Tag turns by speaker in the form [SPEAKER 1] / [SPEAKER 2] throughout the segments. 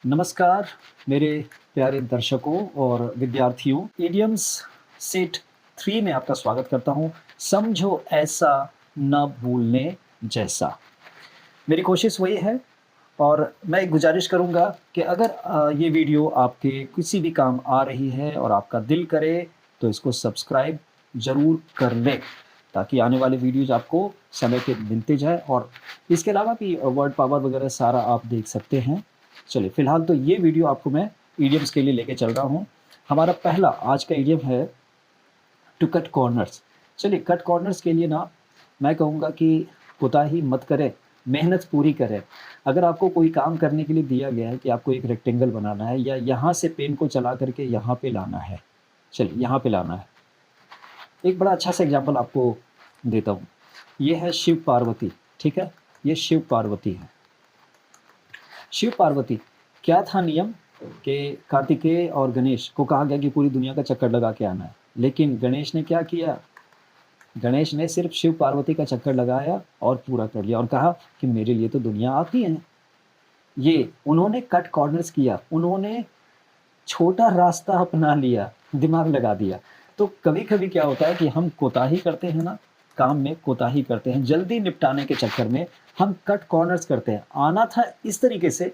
[SPEAKER 1] नमस्कार मेरे प्यारे दर्शकों और विद्यार्थियों। इडियम्स सेट 3 में आपका स्वागत करता हूँ। समझो ऐसा न भूलने जैसा। मेरी कोशिश वही है और मैं एक गुजारिश करूँगा कि अगर ये वीडियो आपके किसी भी काम आ रही है और आपका दिल करे तो इसको सब्सक्राइब ज़रूर कर लें, ताकि आने वाले वीडियोज़ आपको समय पे मिलते जाएँ और इसके अलावा भी वर्ड पावर वगैरह सारा आप देख सकते हैं। चलिए, फ़िलहाल तो ये वीडियो आपको मैं इडियम्स के लिए लेके चल रहा हूँ। हमारा पहला आज का इडियम है टू कट कॉर्नर्स। चलिए, कट कॉर्नर्स के लिए ना मैं कहूँगा कि कोताही मत करें, मेहनत पूरी करें। अगर आपको कोई काम करने के लिए दिया गया है कि आपको एक रेक्टेंगल बनाना है या यहाँ से पेन को चला करके यहाँ पे लाना है, चलिए यहाँ पे लाना है। एक बड़ा अच्छा सा एग्जांपल आपको देता हूँ। ये है शिव पार्वती, ठीक है? ये शिव पार्वती है। शिव पार्वती, क्या था नियम कि कार्तिकेय और गणेश को कहा गया कि पूरी दुनिया का चक्कर लगा के आना है, लेकिन गणेश ने क्या किया? गणेश ने सिर्फ शिव पार्वती का चक्कर लगाया और पूरा कर लिया और कहा कि मेरे लिए तो दुनिया आती है। ये उन्होंने कट कॉर्नर्स किया, उन्होंने छोटा रास्ता अपना लिया, दिमाग लगा दिया। तो कभी-कभी क्या होता है कि हम कोताही करते हैं ना, काम में कोताही करते हैं, जल्दी निपटाने के चक्कर में हम कट कॉर्नर्स करते हैं। आना था इस तरीके से,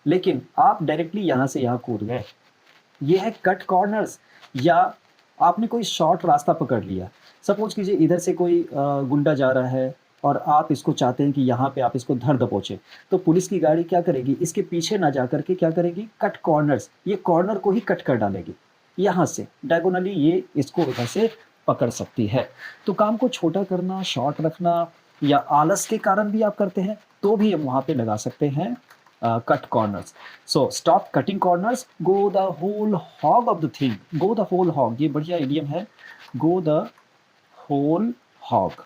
[SPEAKER 1] लेकिन आप डायरेक्टली यहाँ से यहाँ कूद गए। ये है कट कॉर्नर्स। या आपने कोई शॉर्ट रास्ता पकड़ लिया। सपोज कीजिए इधर से कोई गुंडा जा रहा है और आप इसको चाहते हैं कि यहाँ पे आप इसको धर दबोचे, तो पुलिस की गाड़ी क्या करेगी? इसके पीछे ना जा करके क्या करेगी? कट कॉर्नर्स, ये कॉर्नर को ही कट कर डालेगी। यहाँ से डायगोनली ये इसको इधर से पकड़ सकती है। तो काम को छोटा करना, शॉर्ट रखना या आलस के कारण भी आप करते हैं, तो भी हम वहाँ पे लगा सकते हैं cut corners. So stop cutting corners, go the whole hog of the thing. Go the whole hog, ये बढ़िया इडियम है। गो द होल हॉग,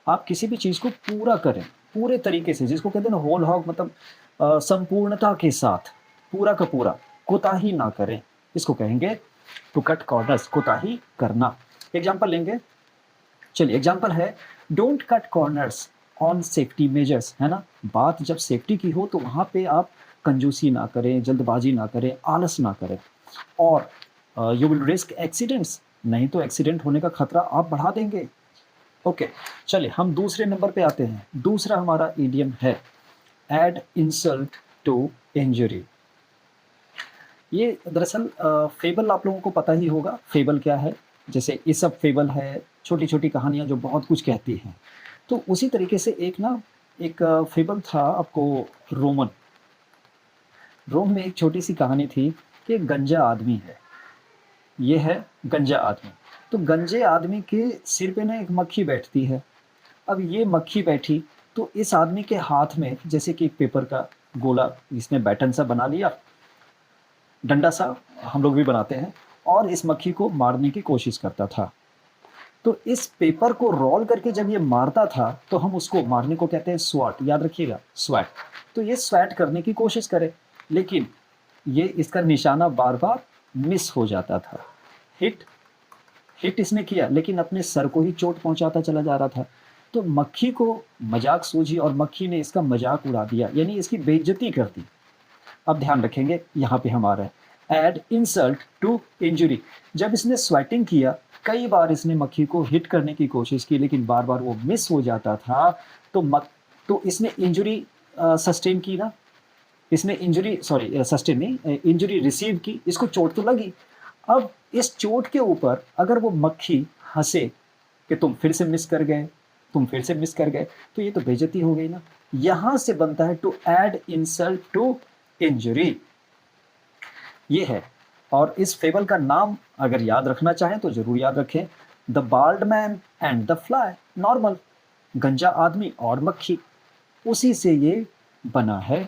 [SPEAKER 1] आप किसी भी चीज़ को पूरा करें, पूरे तरीके से, जिसको कहते हैं ना होल हॉग, मतलब संपूर्णता के साथ, पूरा का पूरा, कोताही ना करें, इसको कहेंगे टू कट कॉर्नर्स, कोताही करना। एग्जाम्पल लेंगे, चलिए एग्जाम्पल है don't cut corners on safety measures, है ना? बात जब सेफ्टी की हो तो वहाँ पे आप कंजूसी ना करें, जल्दबाजी ना करें, आलस ना करें, और यू विल रिस्क एक्सीडेंट्स, नहीं तो एक्सीडेंट होने का खतरा आप बढ़ा देंगे। ओके, चलिए हम दूसरे नंबर पे आते हैं। दूसरा हमारा इडियम है एड इंसल्ट टू इंजरी। ये दरअसल फेबल आप लोगों को पता ही होगा, फेबल क्या है? जैसे ईसप फेबल है, छोटी छोटी कहानियाँ जो बहुत कुछ कहती हैं। तो उसी तरीके से एक फेबल था आपको। रोमन रोम में एक छोटी सी कहानी थी कि एक गंजा आदमी है। ये है गंजा आदमी। तो गंजे आदमी के सिर पे ना एक मक्खी बैठती है। अब ये मक्खी बैठी तो इस आदमी के हाथ में जैसे कि एक पेपर का गोला, इसने बैटन सा बना लिया, डंडा सा हम लोग भी बनाते हैं, और इस मक्खी को मारने की कोशिश करता था। तो इस पेपर को रोल करके जब ये मारता था तो हम उसको मारने को कहते हैं स्वैट, याद रखिएगा, स्वैट। तो ये स्वैट करने की कोशिश करे, लेकिन ये इसका निशाना बार बार मिस हो जाता था। हिट हिट इसने किया, लेकिन अपने सर को ही चोट पहुंचाता चला जा रहा था। तो मक्खी को मजाक सूझी और मक्खी ने इसका मजाक उड़ा दिया, यानी इसकी बेइज्जती कर दी। अब ध्यान रखेंगे, यहाँ पे हमारा है एड इंसल्ट टू इंजुरी। जब इसने स्वेटिंग किया, कई बार इसने मक्खी को हिट करने की कोशिश की, लेकिन बार बार वो मिस हो जाता था। तो इसने इंजुरी सस्टेन की ना, इसने इंजुरी, सॉरी सस्टेन नहीं, इंजुरी रिसीव की, इसको चोट तो लगी। अब इस चोट के ऊपर अगर वो मक्खी हंसे कि तुम फिर से मिस कर गए, तुम फिर से मिस कर गए, तो ये तो बेइज्जती हो गई ना। यहां से बनता है to add insult to injury, ये है। और इस फेबल का नाम अगर याद रखना चाहें तो जरूर याद रखें, the bald man and the fly. Normal, गंजा आदमी और मक्खी, उसी से ये बना है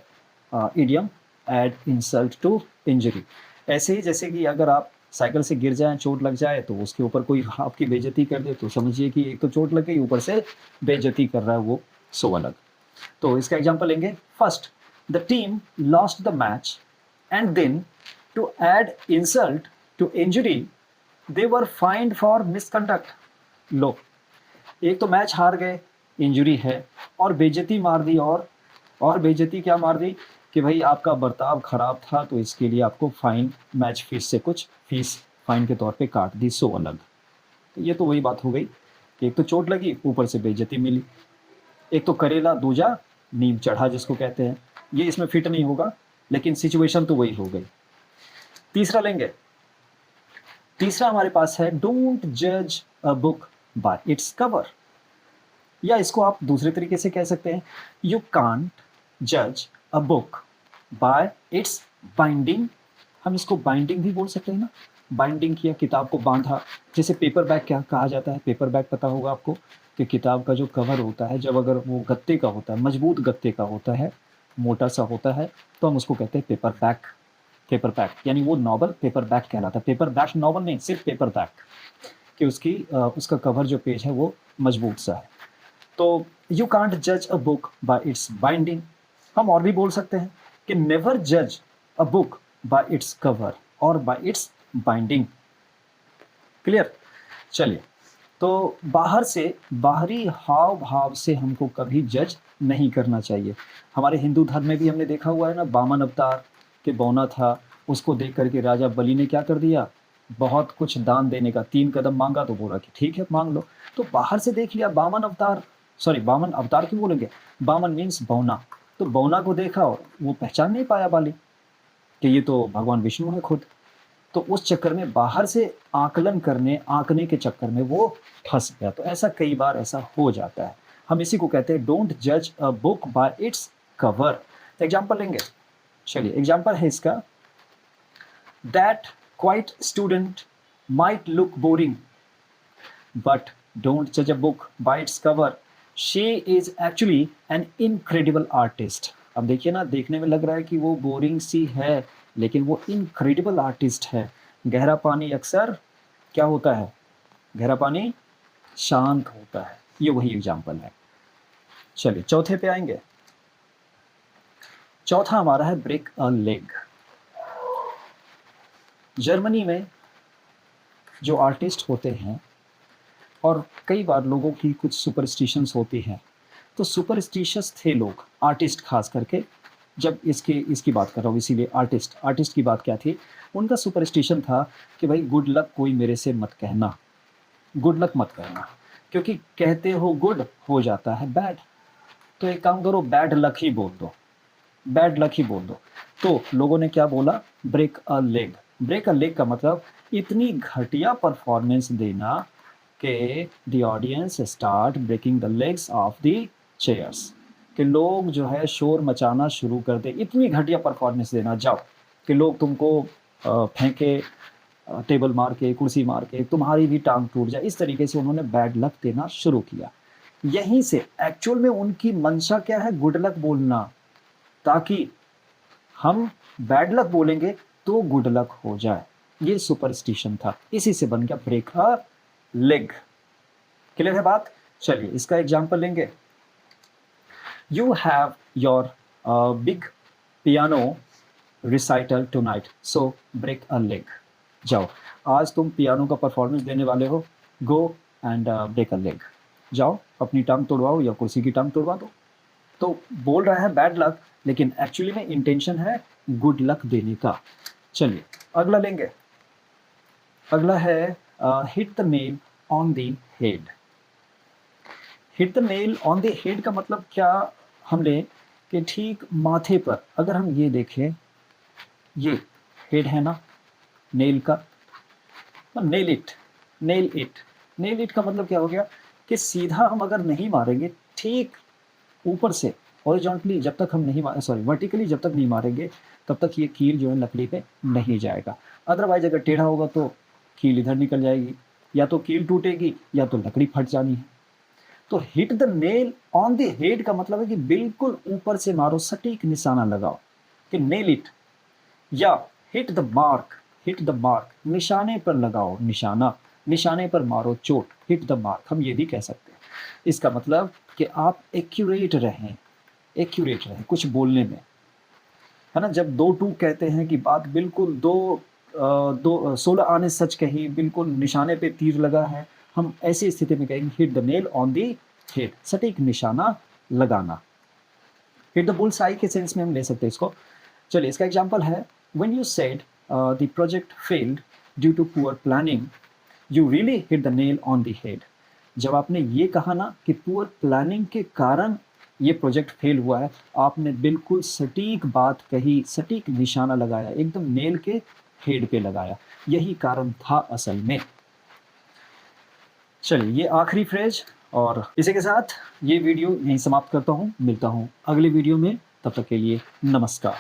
[SPEAKER 1] idiom add insult to injury. ऐसे ही जैसे कि अगर आप साइकिल से गिर जाएं, चोट लग जाए, तो उसके ऊपर कोई आपकी बेइज्जती कर दे, तो समझिए कि एक तो चोट लग गई, ऊपर से बेइज्जती कर रहा है वो, सो अलग। तो इसका एग्जांपल लेंगे। First, the team lost the match and then to add insult to injury they were fined for misconduct. लो, एक तो मैच हार गए, इंजरी है, और बेइज्जती मार दी, और बेइज्जती क्या मार दी कि भाई आपका बर्ताव खराब था तो इसके लिए आपको फाइन, मैच फीस से कुछ फीस फाइन के तौर पे काट दी, सो अलग। तो ये तो वही बात हो गई कि एक तो चोट लगी, ऊपर से बेइज्जती मिली। एक तो करेला, दूजा नीम चढ़ा जिसको कहते हैं, ये इसमें फिट नहीं होगा, लेकिन सिचुएशन तो वही हो गई। तीसरा लेंगे। तीसरा हमारे पास है डोंट जज a book by its cover, या इसको आप दूसरे तरीके से कह सकते हैं, यू कांट जज a book by it's binding. हम इसको बाइंडिंग भी बोल सकते हैं ना, बाइंडिंग किया, किताब को बांधा। जैसे पेपर बैग क्या कहा जाता है, पेपर बैग पता होगा आपको, कि किताब का जो कवर होता है, जब अगर वो गत्ते का होता है, मजबूत गत्ते का होता है, मोटा सा होता है, तो हम उसको कहते हैं पेपर बैग। पेपर बैग यानी वो नॉवल पेपर बैग कहलाता है। पेपर बैग नॉवल नहीं, सिर्फ पेपर बैग, कि उसका कवर जो पेज है वो मजबूत सा है। तो यू कांट जज a book by it's binding. हम और भी बोल सकते हैं कि नेवर जज a book by its cover और बाय इट्स बाइंडिंग। क्लियर? चलिए, तो बाहर से, बाहरी हाव भाव से हमको कभी जज नहीं करना चाहिए। हमारे हिंदू धर्म में भी हमने देखा हुआ है ना, वामन अवतार के बौना था, उसको देख करके राजा बलि ने क्या कर दिया, बहुत कुछ दान देने का, 3 कदम मांगा तो बोला कि ठीक है मांग लो। तो बाहर से देख लिया वामन अवतार, सॉरी वामन अवतार क्यों बोलेंगे, वामन मीन्स बौना। तो बौना को देखा और वो पहचान नहीं पाया बाली कि ये तो भगवान विष्णु है खुद। तो उस चक्कर में बाहर से आकलन करने, आंकने के चक्कर में वो फंस गया। तो ऐसा कई बार ऐसा हो जाता है। हम इसी को कहते हैं डोंट जज a book by its cover. Example लेंगे। चलिए, एग्जाम्पल है इसका, that quiet student might look boring but don't जज a book by its cover, she is actually an incredible artist. अब देखिए ना, देखने में लग रहा है कि वो बोरिंग सी है, लेकिन वो इनक्रेडिबल आर्टिस्ट है। गहरा पानी अक्सर क्या होता है, गहरा पानी शांत होता है। ये वही एग्जाम्पल है। चलिए, चौथे पे आएंगे। चौथा हमारा है ब्रेक अ लेग। जर्मनी में जो आर्टिस्ट होते हैं, और कई बार लोगों की कुछ सुपरस्टिशंस होती हैं, तो सुपरस्टिशियस थे लोग, आर्टिस्ट खास करके, जब इसकी बात कर रहा हूँ, इसीलिए आर्टिस्ट की बात क्या थी, उनका सुपरस्टिशन था कि भाई गुड लक कोई मेरे से मत कहना, गुड लक मत कहना, क्योंकि कहते हो गुड हो जाता है बैड। तो एक काम करो, बैड लक ही बोल दो, बैड लक ही बोल दो। तो लोगों ने क्या बोला, break a leg. Break a leg का मतलब इतनी घटिया परफॉर्मेंस देना कि the audience start breaking the legs of the chairs, कि लोग जो है शोर मचाना शुरू कर दे, इतनी घटिया परफॉर्मेंस देना जाओ कि लोग तुमको फेंके, टेबल मार के, कुर्सी मार के, तुम्हारी भी टांग टूट जाए। इस तरीके से उन्होंने बैड लक देना शुरू किया। यहीं से एक्चुअल में उनकी मंशा क्या है, गुड लक बोलना, ताकि हम बैड लक बोलेंगे तो गुड लक हो जाए। ये सुपरस्टिशन था, इसी से बन गया ब्रेक अ लेग। क्लियर है बात? चलिए, इसका एग्जांपल लेंगे। You have your big piano recital tonight, so break a leg. जाओ, आज तुम पियानो का परफॉर्मेंस देने वाले हो, go and break a leg. जाओ, अपनी टांग तोड़वाओ या कुर्सी की टांग तोड़वा दो। तो बोल रहा है बैड लक, लेकिन एक्चुअली में इंटेंशन है गुड लक देने का। चलिए, अगला लेंगे। अगला है hit the nail on the head. Hit the nail on the head का मतलब क्या हमने, कि ठीक माथे पर, अगर हम ये देखें, ये हेड है ना नेल का, nail it, nail it, nail it का मतलब क्या हो गया, कि सीधा हम अगर नहीं मारेंगे, ठीक ऊपर से हॉरिजॉन्टली जब तक हम नहीं मार, सॉरी वर्टिकली जब तक नहीं मारेंगे, तब तक ये कील जो है लकड़ी पे नहीं जाएगा। अदरवाइज अगर टेढ़ा होगा तो कील इधर निकल जाएगी, या तो कील टूटेगी या तो लकड़ी फट जानी है। तो hit the nail on the head का मतलब है कि बिल्कुल ऊपर से मारो, सटीक निशाना लगाओ, कि नेल इट, या hit the mark, hit the mark, निशाने पर लगाओ निशाना, निशाने पर मारो चोट, हिट द मार्क हम ये भी कह सकते हैं। इसका मतलब कि आप एक्यूरेट रहें, एक्यूरेट रहें कुछ बोलने में, है ना। जब दो टूक कहते हैं कि बात बिल्कुल दो 16 आने सच कही, बिल्कुल निशाने पे तीर लगा है, हम ऐसी स्थिति में कहेंगे hit the nail on the head, सटीक निशाना लगाना। हिट द बुल्स आई के सेंस में हम ले सकते हैं इसको। चलिए इसका एग्जांपल है, when you said the project failed due to poor planning you really hit the nail on the head. जब आपने ये कहा ना कि पुअर प्लानिंग के कारण ये प्रोजेक्ट फेल हुआ है, आपने बिल्कुल सटीक बात कही, सटीक निशाना लगाया, एकदम नेल के हेड पे लगाया। यही कारण था असल में। चलिए ये आखिरी फ्रेज और इसी के साथ ये वीडियो यहीं समाप्त करता हूँ। मिलता हूँ अगले वीडियो में, तब तक के लिए नमस्कार।